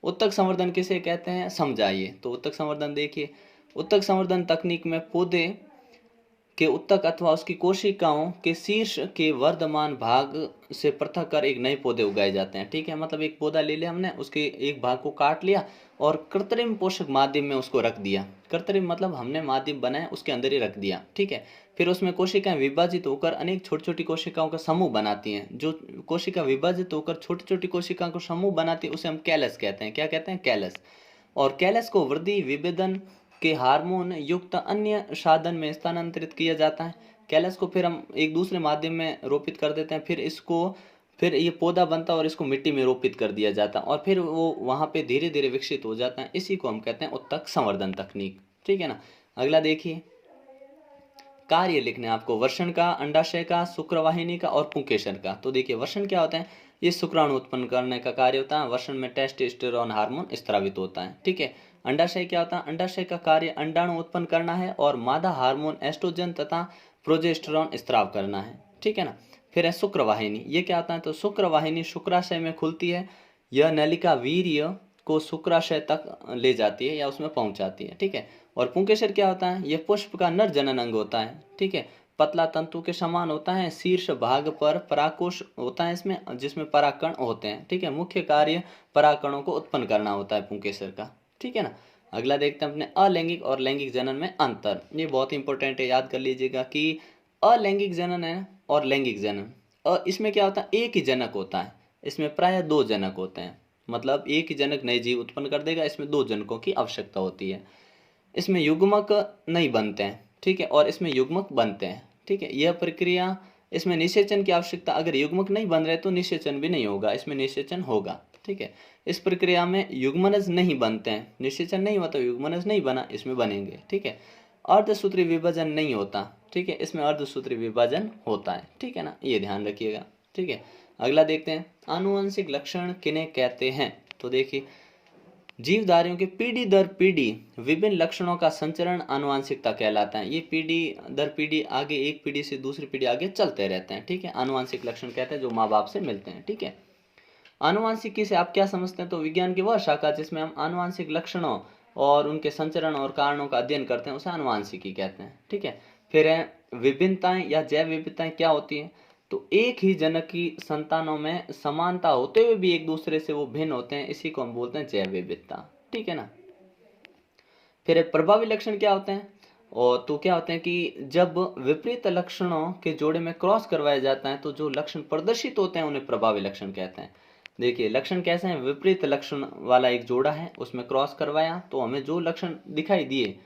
उत्तक संवर्धन किसे कहते हैं समझाइए। तो उत्तक संवर्धन देखिए, उत्तक संवर्धन तकनीक में पौधे के उत्तक अथवा उसकी कोशिकाओं के शीर्ष के वर्धमान भाग से पृथक कर एक नए पौधे उगाए जाते हैं। ठीक है, मतलब एक पौधा ले लिया हमने, उसके एक भाग को काट लिया और कृत्रिम पोषक माध्यम में उसको रख दिया। कृत्रिम मतलब हमने माध्यम बनाया उसके अंदर ही रख दिया। ठीक है, फिर उसमें कोशिकाएं विभाजित होकर अनेक छोटी छोटी कोशिकाओं का समूह बनाती हैं। जो कोशिका विभाजित होकर छोटी छोटी कोशिकाओं को समूह बनाती है उसे हम कैलस कहते हैं। क्या कहते हैं, कैलस। और कैलस को वृद्धि विभेदन के हार्मोन युक्त अन्य साधन में स्थानांतरित किया जाता है। कैलस को फिर हम एक दूसरे माध्यम में रोपित कर देते हैं, फिर ये पौधा बनता है और इसको मिट्टी में रोपित कर दिया जाता है और फिर वो वहाँ पे धीरे धीरे विकसित हो जाता है। इसी को हम कहते हैं उत्तक संवर्धन तकनीक। ठीक है ना, अगला देखिए, कार्य लिखने आपको वर्षण का, अंडाशय का, शुक्रवाहिनी का और पुंकेसर का। तो देखिए, वर्षण क्या होता है, ये शुक्राणु उत्पन्न करने का कार्य होता है। वर्षण में टेस्टोस्टेरोन हार्मोन स्रावित होता है। ठीक है, अंडाशय क्या होता है, अंडाशय का कार्य अंडाणु उत्पन्न करना है और मादा हार्मोन एस्ट्रोजन तथा प्रोजेस्टेरॉन स्त्राव करना है, ठीक है ना। फिर है शुक्रवाहिनी, ये क्या होता है, तो शुक्रवाहिनी शुक्राशय में खुलती है, यह नलिका वीर्य को शुक्राशय तक ले जाती है या उसमें पहुंचाती है, ठीक है। और पुंकेसर क्या होता है, यह पुष्प का नर जनन अंग होता है, ठीक है। पतला तंतु के समान होता है, शीर्ष भाग पर परागकोश होता है इसमें, जिसमें परागकण होते हैं, ठीक है। मुख्य कार्य परागकणों को उत्पन्न करना होता है पुंकेसर का, ठीक है ना। अगला देखते हैं अपने अलैंगिक और लैंगिक जनन में अंतर। ये बहुत इंपॉर्टेंट है, याद कर लीजिएगा कि अलैंगिक जनन है और लैंगिक जनन, इसमें क्या होता है, एक ही जनक होता है, इसमें प्राय 2 जनक होते हैं, मतलब एक ही जनक नए जीव उत्पन्न कर देगा, इसमें 2 जनकों की आवश्यकता होती है। इसमें युग्मक नहीं बनते हैं, ठीक है, और इसमें युग्मक बनते हैं, ठीक है। यह प्रक्रिया, इसमें निषेचन की आवश्यकता, अगर युग्मक नहीं बन रहे तो निषेचन भी नहीं होगा, इसमें निषेचन होगा, ठीक है। इस प्रक्रिया में युग्मनज नहीं बनते हैं, निषेचन नहीं हुआ तो युग्मनज नहीं बना, इसमें बनेंगे, ठीक है। अर्धसूत्री विभाजन नहीं होता, ठीक है, इसमें अर्धसूत्री विभाजन होता है, ठीक है ना, ये ध्यान रखिएगा, ठीक है। अगला देखते हैं आनुवंशिक लक्षण किन्हें कहते हैं। तो देखिए, जीवधारियों के पीढ़ी दर पीढ़ी विभिन्न लक्षणों का संचरण आनुवंशिकता कहलाता है। ये पीढ़ी दर पीढ़ी आगे, एक पीढ़ी से दूसरी पीढ़ी आगे चलते रहते हैं, ठीक है। आनुवंशिक लक्षण कहते हैं जो माँ बाप से मिलते हैं, ठीक है। आनुवंशिकी से आप क्या समझते हैं, तो विज्ञान की वह शाखा जिसमें हम आनुवंशिक लक्षणों और उनके संचरण और कारणों का अध्ययन करते हैं, उसे आनुवंशिकी कहते हैं, ठीक है। फिर है विभिन्नताएं या जैव विविधताएं क्या होती हैं, तो एक ही जनक की संतानों में समानता होते हुए भी एक दूसरे से वो भिन्न होते हैं, इसी को हम बोलते हैं जैव विविधता, ठीक है ना। फिर प्रभावी लक्षण क्या होते हैं, और तो क्या होते हैं कि जब विपरीत लक्षणों के जोड़े में क्रॉस करवाया जाता है तो जो लक्षण प्रदर्शित होते हैं उन्हें प्रभावी लक्षण कहते हैं। देखिए लक्षण कैसे हैं, विपरीत लक्षण वाला एक जोड़ा है, उसमें क्रॉस करवाया तो हमें जो लक्षण दिखाई दिए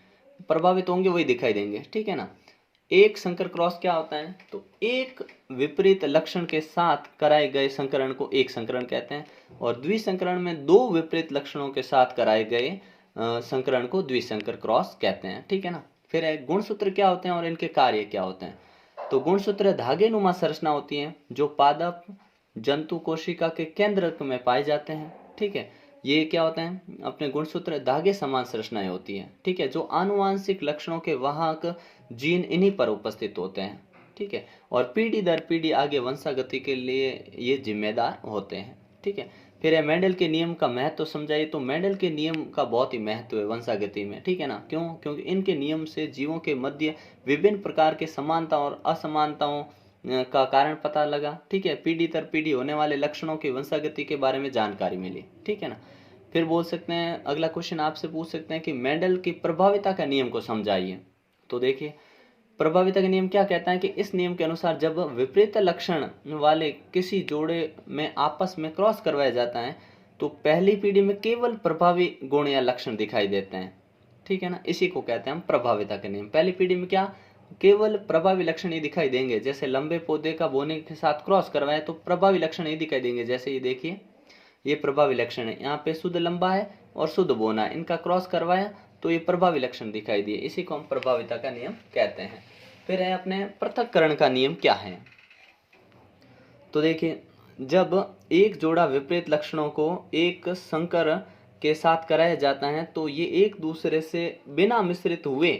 प्रभावित होंगे वही दिखाई देंगे, ठीक है ना। एक संकर क्रॉस क्या होता है, तो एक विपरीत लक्षण के साथ कराए गए संकरण को एक संकरण कहते हैं, और द्विसंकरण में 2 विपरीत लक्षणों के साथ कराए गए संकरण को द्विसंकर क्रॉस कहते हैं, ठीक है ना। फिर है गुणसूत्र क्या होते हैं और इनके कार्य क्या होते हैं। तो गुणसूत्र धागे नुमा संरचना होती है जो पादप जंतु कोशिका के केंद्र में पाए जाते हैं, ठीक है। ये क्या होते हैं, अपने गुणसूत्र धागे समान संरचनाएं होती हैं, ठीक है, जो आनुवांशिक लक्षणों के वाहक जीन इन्हीं पर उपस्थित होते हैं, ठीक है। और पीढ़ी दर पीढ़ी आगे वंशागति के लिए ये जिम्मेदार होते हैं, ठीक है। फिर है मेंडल के नियम का महत्व समझाइए। तो मेंडल के नियम का बहुत ही महत्व है वंशागति में, ठीक है ना। क्यों, क्योंकि इनके नियम से जीवों के मध्य विभिन्न प्रकार के समानता और असमानताओं का कारण पता लगा, ठीक है। पीढ़ी दर पीढ़ी होने वाले लक्षणों की वंशागति के बारे में जानकारी मिली, ठीक है ना। फिर बोल सकते हैं, अगला क्वेश्चन आपसे पूछ सकते हैं कि मेंडल की प्रभाविता का नियम को समझाइए। तो देखिए प्रभाविता का नियम क्या कहता है कि इस नियम के अनुसार जब विपरीत लक्षण वाले किसी जोड़े में आपस में क्रॉस करवाया जाता है तो पहली पीढ़ी में केवल प्रभावी गुण या लक्षण दिखाई देते हैं, ठीक है ना। इसी को कहते हैं हम प्रभाविता का नियम। पहली पीढ़ी में क्या, केवल प्रभावी लक्षण ही दिखाई देंगे। जैसे लंबे पौधे का बोने के साथ क्रॉस करवाए तो प्रभावी लक्षण ही दिखाई देंगे। जैसे ये देखिए, ये प्रभावी लक्षण है, यहाँ पे शुद्ध लंबा है और शुद्ध बोना है, इनका क्रॉस करवाया तो ये प्रभावी लक्षण दिखाई दिए, इसी को हम प्रभाविता का नियम कहते हैं। फिर है अपने पृथक्करण का नियम क्या है। तो देखिए जब एक जोड़ा विपरीत लक्षणों को एक संकर के साथ कराया जाता है तो ये एक दूसरे से बिना मिश्रित हुए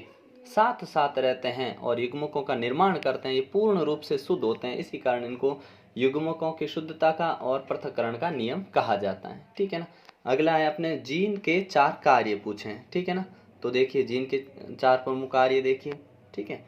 साथ साथ रहते हैं और युग्मकों का निर्माण करते हैं। ये पूर्ण रूप से शुद्ध होते हैं, इसी कारण इनको युग्मकों की शुद्धता का और पृथक्करण का नियम कहा जाता है, ठीक है ना। अगला है अपने जीन के 4 कार्य पूछे, ठीक है ना। तो देखिए जीन के 4 प्रमुख कार्य देखिए, ठीक है,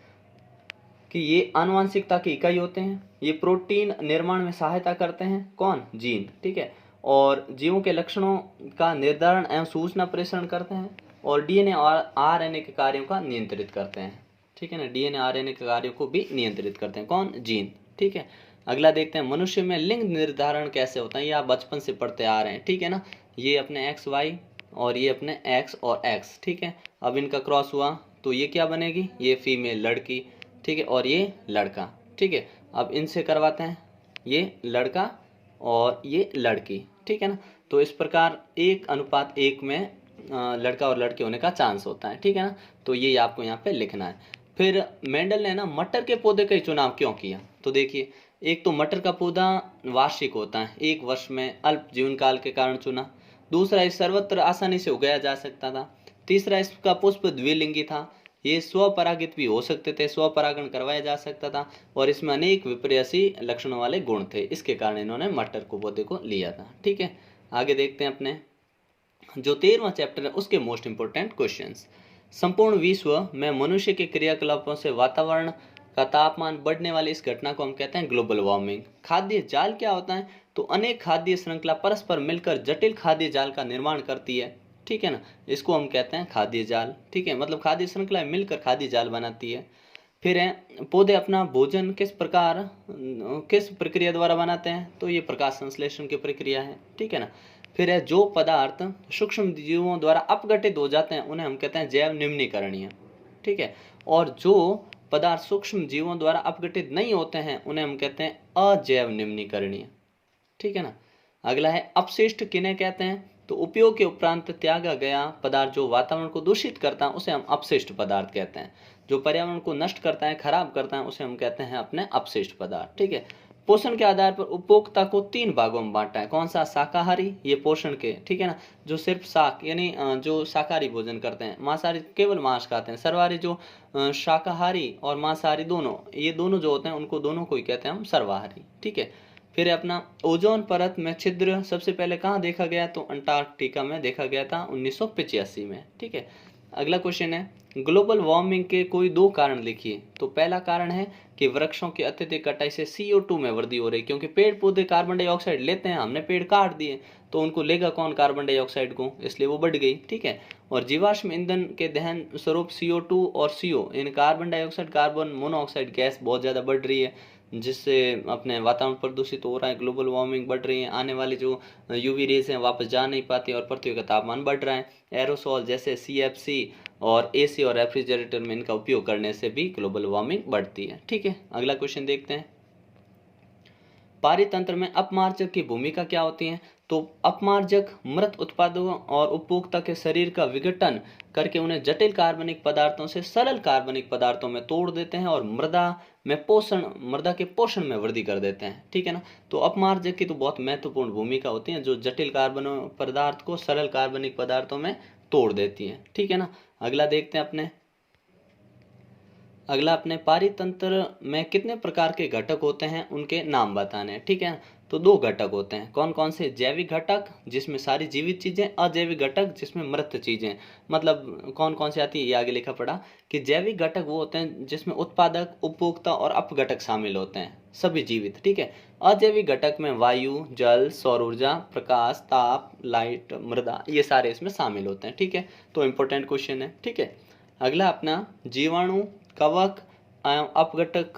कि ये आनुवांशिकता की इकाई होते हैं, ये प्रोटीन निर्माण में सहायता करते हैं, कौन, जीन, ठीक है, और जीवों के लक्षणों का निर्धारण एवं सूचना प्रेषण करते हैं, और डीएनए और आरएनए के कार्यों का नियंत्रित करते हैं, ठीक है ना। डीएनए आरएनए के कार्यों को भी नियंत्रित करते हैं, कौन, जीन, ठीक है। अगला देखते हैं मनुष्य में लिंग निर्धारण कैसे होता है। ये आप बचपन से पढ़ते आ रहे हैं, ठीक है ना। ये अपने एक्स वाई और ये अपने एक्स और एक्स, ठीक है। अब इनका क्रॉस हुआ तो ये क्या बनेगी, ये फीमेल लड़की, ठीक है, और ये लड़का, ठीक है। अब इनसे करवाते हैं, ये लड़का और ये लड़की, ठीक है ना। तो इस प्रकार 1:1 में लड़का और लड़के होने का चांस होता है, ठीक है ना। तो ये आपको यहाँ पे लिखना है। फिर मेंडल ने ना मटर के पौधे का चुनाव क्यों किया। तो देखिए एक तो मटर का पौधा वार्षिक होता है, 1 वर्ष में अल्प जीवन काल के कारण चुना। दूसरा, इस सर्वत्र आसानी से उगाया जा सकता था। तीसरा, इसका पुष्प द्विलिंगी था। ये स्वपरागित भी हो सकते थे, स्वपरागण करवाया जा सकता था, और इसमें अनेक विपर्यासी लक्षणों वाले गुण थे, इसके कारण इन्होंने मटर को पौधे को लिया था। ठीक है, आगे देखते हैं अपने जो 13वां चैप्टर है उसके मोस्ट इंपोर्टेंट क्वेश्चंस। संपूर्ण विश्व में मनुष्य के क्रियाकलापों से वातावरण का तापमान बढ़ने वाली इस घटना को हम कहते हैं ग्लोबल वार्मिंग। खाद्य जाल क्या होता है? तो अनेक खाद्य श्रृंखला परस्पर मिलकर जटिल खाद्य जाल का निर्माण करती है। ठीक है ना, इसको हम कहते हैं खाद्य जाल। ठीक है, मतलब खाद्य श्रृंखला मिलकर खाद्य जाल बनाती है। फिर है पौधे अपना भोजन किस प्रक्रिया द्वारा बनाते हैं? तो ये प्रकाश संश्लेषण की प्रक्रिया है। ठीक है ना। फिर है जो पदार्थ सूक्ष्म जीवों द्वारा अपघटित हो जाते हैं उन्हें हम कहते हैं जैव निम्नीकरणीय। ठीक है, और जो पदार्थ सूक्ष्म जीवों द्वारा अपघटित नहीं होते हैं उन्हें हम कहते हैं अजैव निम्नीकरणीय। ठीक है ना। अगला है अपशिष्ट किन्हें कहते हैं? तो उपयोग के उपरांत त्यागा गया पदार्थ जो वातावरण को दूषित करता है उसे हम अपशिष्ट पदार्थ कहते हैं। जो पर्यावरण को नष्ट करता है, खराब करता है, उसे हम कहते हैं अपने अपशिष्ट पदार्थ। ठीक है, पोषण के आधार पर उपभोक्ता को 3 भागों में बांटा है। कौन सा? शाकाहारी, ये पोषण के, ठीक है ना, जो सिर्फ शाक यानी जो शाकाहारी भोजन करते हैं, मांसाहारी केवल मांस खाते हैं, सर्वाहारी जो शाकाहारी और मांसाहारी दोनों, ये दोनों जो होते हैं उनको दोनों को ही कहते हैं हम सर्वाहारी। ठीक है, फिर अपना ओजोन परत में छिद्र सबसे पहले कहाँ देखा गया? तो अंटार्कटिका में देखा गया था 1985 में। ठीक है, अगला क्वेश्चन है ग्लोबल वार्मिंग के कोई 2 कारण लिखिए। तो पहला कारण है कि वृक्षों की अत्यधिक कटाई से CO2 में वृद्धि हो रही, क्योंकि पेड़ पौधे कार्बन डाइऑक्साइड लेते हैं, हमने पेड़ काट दिए तो उनको लेगा कौन कार्बन डाइऑक्साइड को, इसलिए वो बढ़ गई। ठीक है, और जीवाश्म ईंधन के दहन स्वरूप CO2 और CO इन carbon dioxide, carbon monoxide gas बहुत ज़्यादा बढ़ रही है, जिससे अपने वातावरण प्रदूषित हो रहा है, ग्लोबल वार्मिंग बढ़ रही है, आने वाली जो UV रेज हैं वापस जा नहीं पाती और पृथ्वी का तापमान बढ़ रहा है। एरोसोल जैसे CFC और AC और रेफ्रिजरेटर में इनका उपयोग करने से भी ग्लोबल वार्मिंग बढ़ती है। ठीक है, अगला क्वेश्चन देखते हैं पारितंत्र में अपमार्जक की भूमिका क्या होती है? तो अपमार्जक मृत उत्पादों और उपभोक्ता के शरीर का विघटन करके उन्हें जटिल कार्बनिक पदार्थों से सरल कार्बनिक पदार्थों में तोड़ देते हैं और मृदा के पोषण में वृद्धि कर देते हैं। ठीक है ना, तो अपमार्जक की तो बहुत महत्वपूर्ण भूमिका होती है, जो जटिल कार्बन पदार्थ को सरल कार्बनिक पदार्थों में तोड़ देती है। ठीक है ना, अगला देखते हैं अगला अपने पारितंत्र में कितने प्रकार के घटक होते हैं उनके नाम बताने हैं। ठीक है, तो 2 घटक होते हैं। कौन कौन से? जैविक घटक जिसमें सारी जीवित चीजें, अजैविक घटक जिसमें मृत चीजें। मतलब कौन कौन से आती है ये आगे लिखा पड़ा कि जैविक घटक वो होते हैं जिसमें उत्पादक, उपभोक्ता और अपघटक शामिल होते हैं, सभी जीवित। ठीक है, अजैविक घटक में वायु, जल, सौर ऊर्जा, प्रकाश, ताप, लाइट, मृदा, ये सारे इसमें शामिल होते हैं। ठीक है, तो इंपॉर्टेंट क्वेश्चन है। ठीक है, अगला अपना जीवाणु, कवक, अपघटक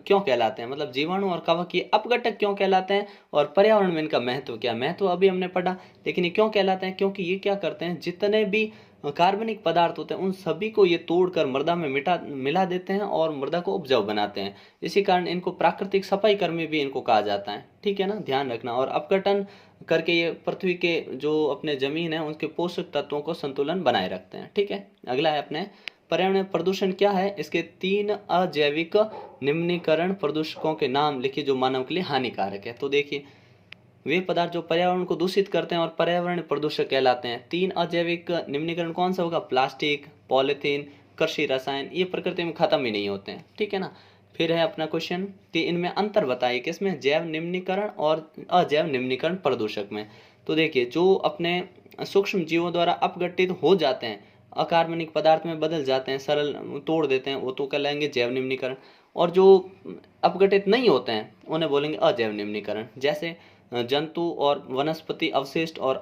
क्यों कहलाते हैं? मतलब जीवाणु और कवक ये अपघटक क्यों कहलाते हैं और पर्यावरण में इनका महत्व क्या? महत्व अभी हमने पढ़ा, लेकिन ये क्यों कहलाते हैं? क्योंकि ये क्या करते हैं, जितने भी कार्बनिक पदार्थ होते हैं उन सभी को ये तोड़कर मृदा में मिला देते हैं और मृदा को उपजाऊ बनाते हैं। इसी कारण इनको प्राकृतिक सफाई कर्मी भी इनको कहा जाता है। ठीक है ना, ध्यान रखना। और अपघटन करके ये पृथ्वी के जो अपने जमीन है उनके पोषक तत्वों को संतुलन बनाए रखते हैं। ठीक है, अगला है अपने पर्यावरण प्रदूषण क्या है? इसके 3 अजैविक निम्नीकरण प्रदूषकों के नाम लिखिए जो मानव के लिए हानिकारक है। तो देखिए वे पदार्थ जो पर्यावरण को दूषित करते हैं और पर्यावरण प्रदूषक कहलाते हैं। 3 अजैविक निम्नीकरण कौन सा होगा? प्लास्टिक, पॉलीथीन, कृषि रसायन, ये प्रकृति में खत्म ही नहीं होते हैं। ठीक है ना। फिर है अपना क्वेश्चन कि इनमें अंतर बताइए, किसमें? जैव निम्नीकरण और अजैव निम्नीकरण प्रदूषक में। तो देखिए जो अपने सूक्ष्म जीवों द्वारा अपघटित हो जाते हैं, अकार्बनिक पदार्थ में बदल जाते हैं, सरल तोड़ देते हैं, वो तो कहलाएंगे जैव निम्नीकरण। और जो अपघटित नहीं होते हैं उन्हें बोलेंगे अजैव निम्नीकरण। जैसे जंतु और वनस्पति अवशिष्ट और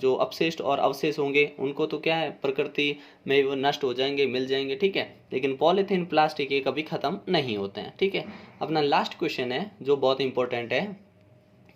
जो अपशिष्ट और अवशेष होंगे उनको तो क्या है, प्रकृति में वो नष्ट हो जाएंगे, मिल जाएंगे। ठीक है, लेकिन पॉलीथीन, प्लास्टिक ये कभी खत्म नहीं होते हैं। ठीक है, अपना लास्ट क्वेश्चन है जो बहुत इंपॉर्टेंट है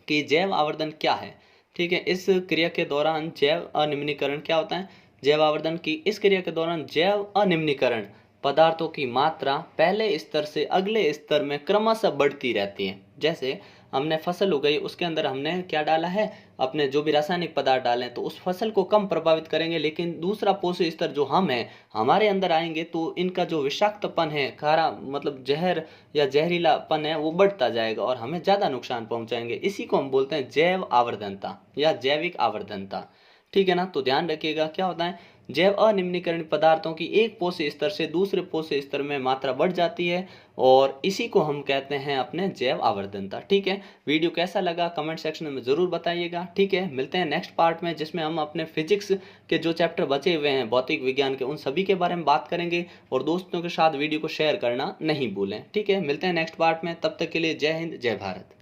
कि जैव आवर्धन क्या है। ठीक है, इस क्रिया के दौरान जैव अनिम्नीकरण क्या होता है? जैव आवर्धन की इस क्रिया के दौरान जैव अनिम्नीकरण पदार्थों की मात्रा पहले स्तर से अगले स्तर में क्रमशः बढ़ती रहती है। जैसे हमने फसल उगाई, उसके अंदर हमने क्या डाला है, अपने जो भी रासायनिक पदार्थ डालें, तो उस फसल को कम प्रभावित करेंगे, लेकिन दूसरा पोषक स्तर जो हम हैं हमारे अंदर आएंगे तो इनका जो विषाक्तपन है, खारा मतलब जहर या जहरीलापन है, वो बढ़ता जाएगा और हमें ज्यादा नुकसान पहुंचाएंगे। इसी को हम बोलते हैं जैव आवर्धनता या जैविक आवर्धनता। ठीक है ना, तो ध्यान रखिएगा क्या होता है जैव अनिम्नीकरणीय पदार्थों की एक पोषी स्तर से दूसरे पोषी स्तर में मात्रा बढ़ जाती है और इसी को हम कहते हैं अपने जैव आवर्धनता। ठीक है, वीडियो कैसा लगा कमेंट सेक्शन में ज़रूर बताइएगा। ठीक है, मिलते हैं नेक्स्ट पार्ट में जिसमें हम अपने फिजिक्स के जो चैप्टर बचे हुए हैं भौतिक विज्ञान के उन सभी के बारे में बात करेंगे और दोस्तों के साथ वीडियो को शेयर करना नहीं भूलें। ठीक है, मिलते हैं नेक्स्ट पार्ट में, तब तक के लिए जय हिंद जय भारत।